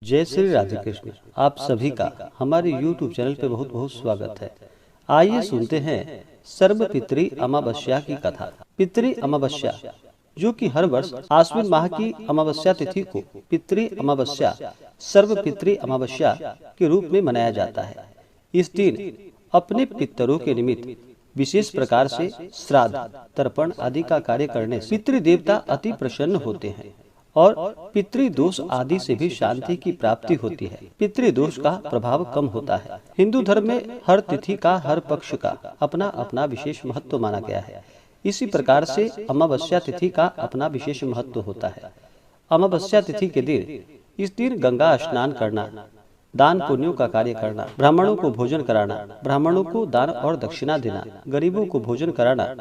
जय श्री राधे कृष्ण। आप सभी का हमारे YouTube चैनल पे बहुत बहुत स्वागत है। आइए सुनते हैं सर्वपितृ अमावस्या की कथा। पितृ अमावस्या जो कि हर वर्ष आश्विन माह की अमावस्या तिथि को पितृ अमावस्या सर्वपितृ अमावस्या के रूप में मनाया जाता है। इस दिन अपने पितरों के निमित्त विशेष प्रकार से श्राद्ध, तर्पण आदि का कार्य करने से पितृ देवता अति प्रसन्न होते हैं और पितृदोष आदि से भी शांति की प्राप्ति होती है। पितृदोष का प्रभाव कम होता है। हिंदू धर्म में हर तिथि का, हर पक्ष का अपना अपना विशेष महत्व माना गया है। इसी प्रकार से अमावस्या तिथि का अपना विशेष महत्व होता है। अमावस्या तिथि के दिन इस दिन गंगा स्नान करना, दान पुण्यों का कार्य करना, ब्राह्मणों को भोजन कराना, ब्राह्मणों को दान और दक्षिणा देना, गरीबों को भोजन कराना,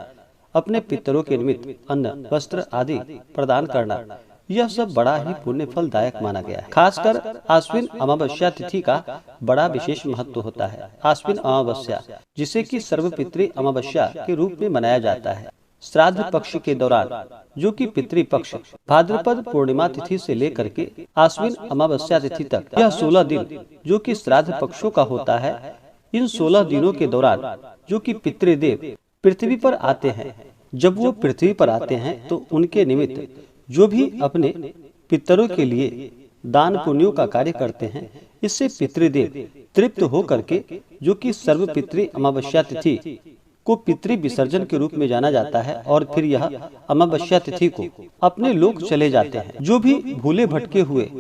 अपने पितरों के निमित्त अन्न, वस्त्र आदि प्रदान करना, यह सब बड़ा ही पुण्य फलदायक माना गया है। खासकर आश्विन अमावस्या तिथि का बड़ा विशेष महत्व होता है। आश्विन अमावस्या जिसे कि सर्वपितृ अमावस्या के रूप में मनाया जाता है। श्राद्ध पक्ष के दौरान जो कि पितृ पक्ष भाद्रपद पूर्णिमा तिथि से लेकर के आश्विन अमावस्या तिथि तक, यह 16 दिन जो कि श्राद्ध पक्षों का होता है। इन 16 दिनों के दौरान जो कि पितृदेव पृथ्वी पर आते हैं, जब वो पृथ्वी पर आते हैं तो उनके निमित्त जो भी अपने पितरों के लिए दान पुण्यों का कार्य करते हैं, इससे पितृदेव तृप्त होकर के जो कि सर्वपितृ अमावस्या तिथि को पितृ विसर्जन के रूप में जाना जाता है और फिर यह अमावस्या तिथि को अपने लोक चले जाते हैं। जो भी भूले भटके हुए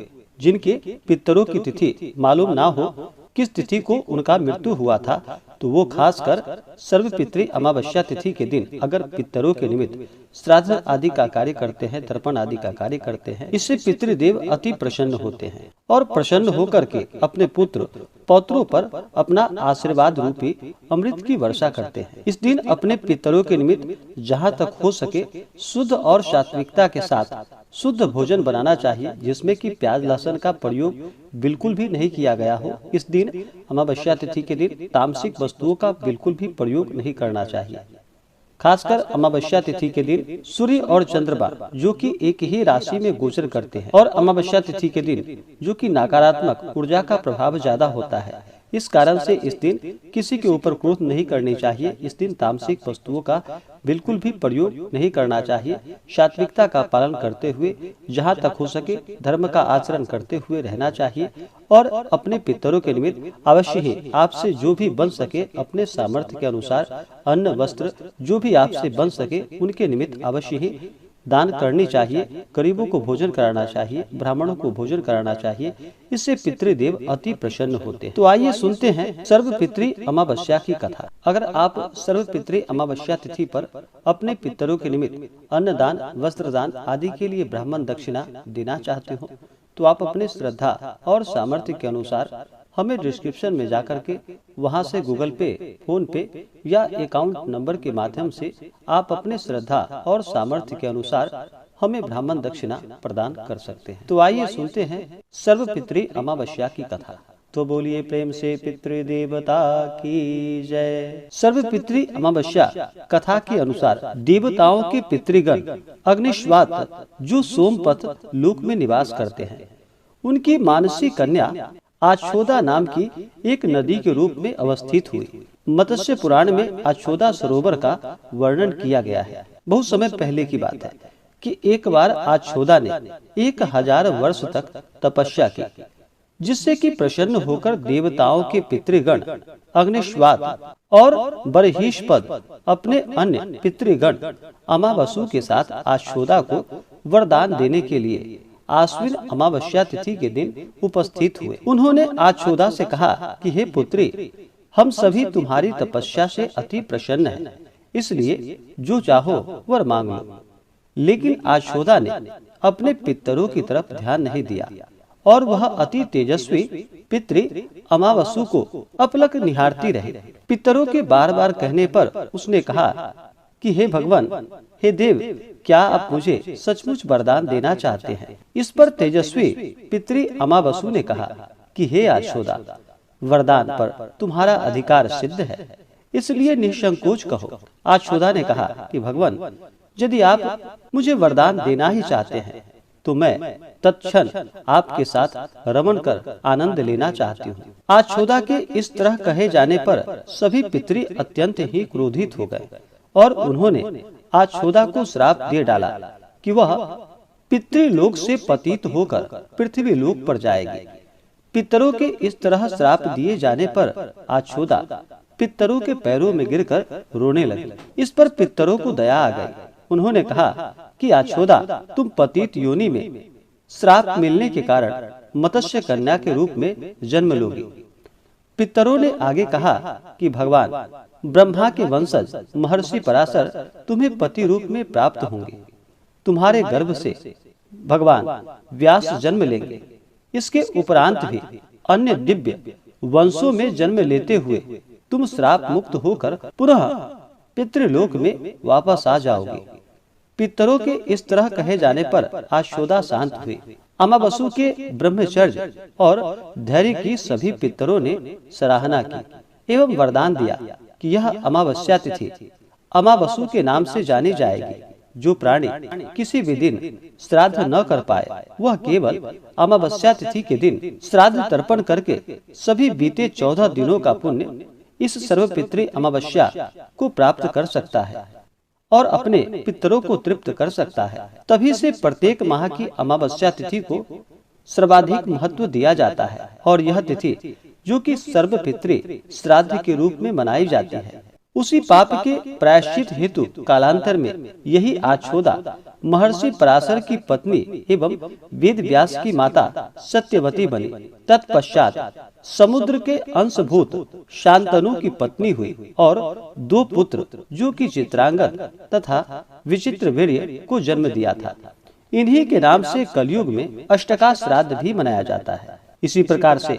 जिनके पितरों की तिथि मालूम ना हो किस तिथि को उनका मृत्यु हुआ था, तो वो खासकर सर्वपितृ अमावस्या तिथि के दिन अगर पितरों के निमित्त श्राद्ध आदि का कार्य करते हैं, तर्पण आदि का कार्य करते हैं, इससे पितृदेव अति प्रसन्न होते हैं और प्रसन्न होकर के अपने पुत्र पौत्रों पर अपना आशीर्वाद रूपी अमृत की वर्षा करते हैं। इस दिन अपने पितरों के निमित्त जहाँ तक हो सके शुद्ध और सात्विकता के साथ शुद्ध भोजन बनाना चाहिए, जिसमें कि प्याज लहसुन का प्रयोग बिल्कुल भी नहीं किया गया हो। इस दिन अमावस्या तिथि के दिन तामसिक वस्तुओं का बिल्कुल भी प्रयोग नहीं करना चाहिए। खासकर अमावस्या तिथि के दिन सूर्य और चंद्रमा जो कि एक ही राशि में गोचर करते हैं और अमावस्या तिथि के दिन जो कि नकारात्मक ऊर्जा का प्रभाव ज्यादा होता है। इस कारण से इस दिन किसी के ऊपर क्रोध नहीं करनी चाहिए। इस दिन तामसिक वस्तुओं का बिल्कुल भी प्रयोग नहीं करना चाहिए। सात्विकता का पालन करते हुए जहाँ तक हो सके धर्म का आचरण करते हुए रहना चाहिए और अपने पितरों के निमित्त अवश्य ही आपसे जो भी बन सके अपने सामर्थ्य के अनुसार अन्न वस्त्र जो भी आपसे बन सके उनके निमित्त अवश्य ही दान करनी चाहिए। गरीबों को भोजन कराना चाहिए, ब्राह्मणों को भोजन कराना चाहिए, इससे पितृदेव अति प्रसन्न होते हैं। तो आइए सुनते हैं सर्वपितृ अमावस्या की कथा। अगर आप सर्वपितृ अमावस्या तिथि पर अपने पितरों के निमित्त अन्न दान, वस्त्र दान आदि के लिए ब्राह्मण दक्षिणा देना चाहते हो तो आप अपने श्रद्धा और सामर्थ्य के अनुसार हमें डिस्क्रिप्शन में जाकर के वहां से गूगल पे, फोन पे या अकाउंट नंबर के माध्यम से आप अपने श्रद्धा और सामर्थ्य के अनुसार हमें ब्राह्मण दक्षिणा प्रदान कर सकते हैं। तो आइए सुनते हैं सर्वपितृ अमावस्या की कथा। तो बोलिए प्रेम से पितृदेवता की जय। सर्वपितृ अमावस्या कथा के अनुसार देवताओं के पितृगण अग्निश्वात जो सोमपथ लोक में निवास करते हैं, उनकी मानसी कन्या आछोदा नाम की एक नदी के रूप में अवस्थित हुई। मत्स्य पुराण में आछोदा सरोवर का वर्णन किया गया है। बहुत समय पहले की बात है कि एक बार आछोदा ने 1000 वर्ष तक तपस्या की, जिससे कि प्रसन्न होकर देवताओं के पितृगण अग्निश्वात और बरहिष्पद अपने अन्य पितृगण अमावसु के साथ आछोदा को वरदान देने के लिए आश्विन अमावस्या तिथि के दिन उपस्थित हुए। उन्होंने आछोदा से कहा कि हे पुत्री, हम सभी तुम्हारी तपस्या से अति प्रसन्न हैं, इसलिए जो चाहो वर मांग लो। लेकिन आछोदा ने अपने पितरों की तरफ ध्यान नहीं दिया और वह अति तेजस्वी पितृ अमावसु को अपलक निहारती रही। पितरों के बार बार कहने पर उसने कहा कि हे भगवान, हे देव, क्या आप मुझे सचमुच वरदान देना चाहते हैं? इस पर तेजस्वी पितृ अमावसु ने कहा कि हे आछोदा, वरदान पर तुम्हारा अधिकार सिद्ध है, इसलिए निसंकोच कहो। आछोदा ने कहा कि भगवान, यदि आप मुझे वरदान देना ही चाहते हैं तो मैं तत्क्षण आपके साथ रमण कर आनंद लेना चाहती हूँ। आछोदा के इस तरह कहे जाने पर सभी पितरी अत्यंत ही क्रोधित हो गए और उन्होंने आछोदा को श्राप दे डाला कि वह पितृलोक से पतित होकर पृथ्वी लोक पर जाएगी। पितरों के इस तरह श्राप दिए जाने पर आछोदा पितरों के पैरों में गिरकर रोने लगे। इस पर पितरों को दया आ गई। उन्होंने कहा कि आछोदा, तुम पतित योनि में श्राप मिलने के कारण मत्स्य कन्या के रूप में जन्म लोगी। पितरों ने आगे कहा कि भगवान ब्रह्मा के वंशज महर्षि पराशर तुम्हें पति रूप में प्राप्त होंगे। तुम्हारे गर्भ से भगवान व्यास जन्म लेंगे। इसके उपरांत भी अन्य दिव्य वंशों में जन्म लेते हुए तुम श्राप मुक्त होकर पुनः पितृलोक में वापस आ जाओगे। पितरों के इस तरह कहे जाने पर आछोदा शांत हुई। अमावसु के ब्रह्मचर्य और धैर्य की सभी पितरों ने सराहना की एवं वरदान दिया कि यह अमावस्या तिथि अमावसु के नाम से जानी जाएगी। जो प्राणी किसी भी दिन श्राद्ध न कर पाए वह केवल अमावस्या तिथि के दिन श्राद्ध तर्पण करके सभी बीते 14 दिनों का पुण्य इस सर्वपितृ अमावस्या को प्राप्त कर सकता है और अपने पितरों को तृप्त कर सकता है। तभी से प्रत्येक माह की अमावस्या तिथि को सर्वाधिक महत्व दिया जाता है और यह तिथि जो कि सर्वपितृ श्राद्ध के रूप में मनाई जाती है, उसी पाप के प्रायश्चित हेतु कालांतर में यही आछोदा महर्षि पराशर की पत्नी एवं वेद व्यास की माता सत्यवती बनी। तत्पश्चात समुद्र के अंशभूत शांतनु की पत्नी हुई और 2 पुत्र जो कि चित्रांगद तथा विचित्र वीर्य को जन्म दिया था। इन्हीं के नाम से कलयुग में अष्टका श्राद्ध भी मनाया जाता है। इसी प्रकार से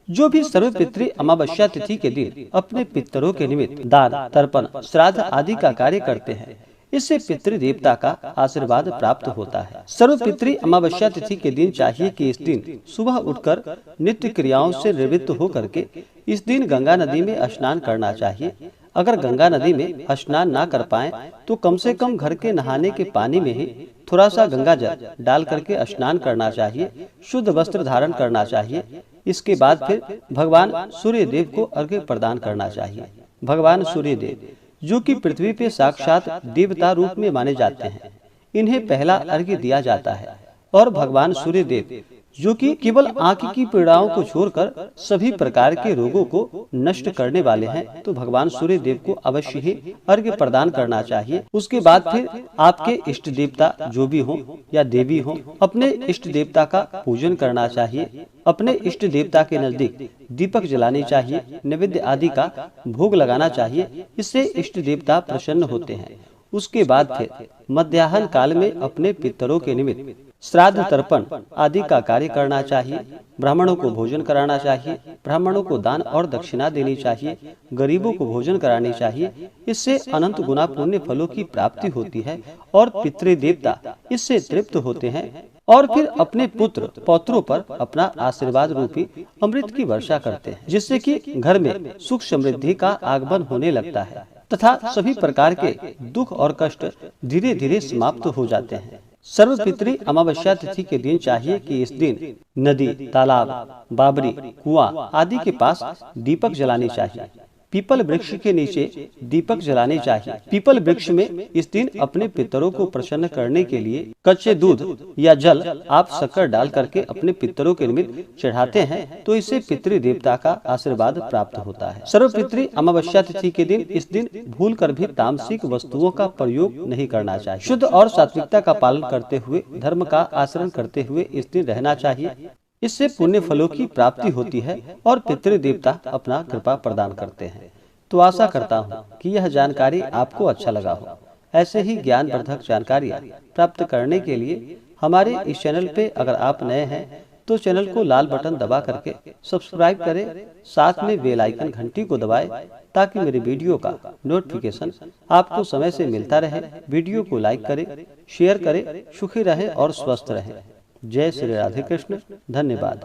जो भी सर्वपितृ अमावस्या तिथि के दिन अपने पितरों के निमित्त दान, तर्पण, श्राद्ध आदि का कार्य करते हैं, इससे पितृ देवता का आशीर्वाद प्राप्त होता है। सर्वपितृ अमावस्या तिथि के दिन चाहिए कि इस दिन सुबह उठकर नित्य क्रियाओं से निवृत्त होकर के इस दिन गंगा नदी में स्नान करना चाहिए। अगर गंगा नदी में स्नान ना कर पाए तो कम से कम घर के नहाने के पानी में ही थोड़ा सा गंगा जल डाल करके स्नान करना चाहिए। शुद्ध वस्त्र धारण करना चाहिए। इसके बाद फिर भगवान सूर्य देव को अर्घ्य प्रदान करना चाहिए। भगवान सूर्य देव जो कि पृथ्वी पे साक्षात देवता रूप में माने जाते हैं, इन्हें पहला अर्घ्य दिया जाता है। और भगवान सूर्य देव जो कि केवल आंख की पीड़ाओं को छोड़कर सभी प्रकार के रोगों को नष्ट करने वाले हैं, तो भगवान सूर्य देव को अवश्य ही अर्घ्य प्रदान करना चाहिए। उसके बाद फिर आपके इष्ट देवता जो भी हो या देवी हो, अपने इष्ट देवता का पूजन करना चाहिए। अपने इष्ट देवता के नजदीक दीपक जलानी चाहिए, नैवेद्य आदि का भोग लगाना चाहिए। इससे इष्ट देवता प्रसन्न होते हैं। उसके बाद फिर मध्याह्न काल में अपने पितरों के निमित्त श्राद्ध, तर्पण आदि का कार्य करना चाहिए। ब्राह्मणों को भोजन कराना चाहिए। ब्राह्मणों को दान और दक्षिणा देनी चाहिए। गरीबों को भोजन करानी चाहिए। इससे अनंत गुना पुण्य फलों की प्राप्ति होती है और पितृ देवता इससे तृप्त होते हैं और फिर अपने पुत्र पौत्रों पर अपना आशीर्वाद रूपी अमृत की वर्षा करते हैं, जिससे कि घर में सुख समृद्धि का आगमन होने लगता है तथा सभी प्रकार के दुख और कष्ट धीरे धीरे समाप्त हो जाते हैं। सर्वपितृ अमावस्या तिथि के दिन चाहिए कि इस दिन नदी, तालाब, बाबरी, कुआं आदि के पास दीपक जलाने चाहिए। पीपल वृक्ष के नीचे दीपक जलाने चाहिए। पीपल वृक्ष में इस दिन अपने पितरों को प्रसन्न करने के लिए कच्चे दूध या जल आप शक्कर डाल करके अपने पितरों के निमित्त चढ़ाते हैं, तो इससे पितृ देवता का आशीर्वाद प्राप्त होता है। सर्वपितृ अमावस्या तिथि के दिन इस दिन भूल कर भी तामसिक वस्तुओं का प्रयोग नहीं करना चाहिए। शुद्ध और सात्विकता का पालन करते हुए, धर्म का आचरण करते हुए इस दिन रहना चाहिए। इससे पुण्य फलों की प्राप्ति होती है और पितृ देवता अपना कृपा प्रदान करते हैं। तो आशा करता हूँ कि यह जानकारी आपको अच्छा लगा हो। ऐसे ही ज्ञानवर्धक जानकारियाँ प्राप्त करने के लिए हमारे इस चैनल पे अगर आप नए हैं तो चैनल को लाल बटन दबा करके सब्सक्राइब करें, साथ में बेल आइकन घंटी को दबाएं ताकि मेरे वीडियो का नोटिफिकेशन आपको समय से मिलता रहे। वीडियो को लाइक करें, शेयर करें। सुखी रहें और स्वस्थ रहें। जय श्री राधे कृष्ण। धन्यवाद।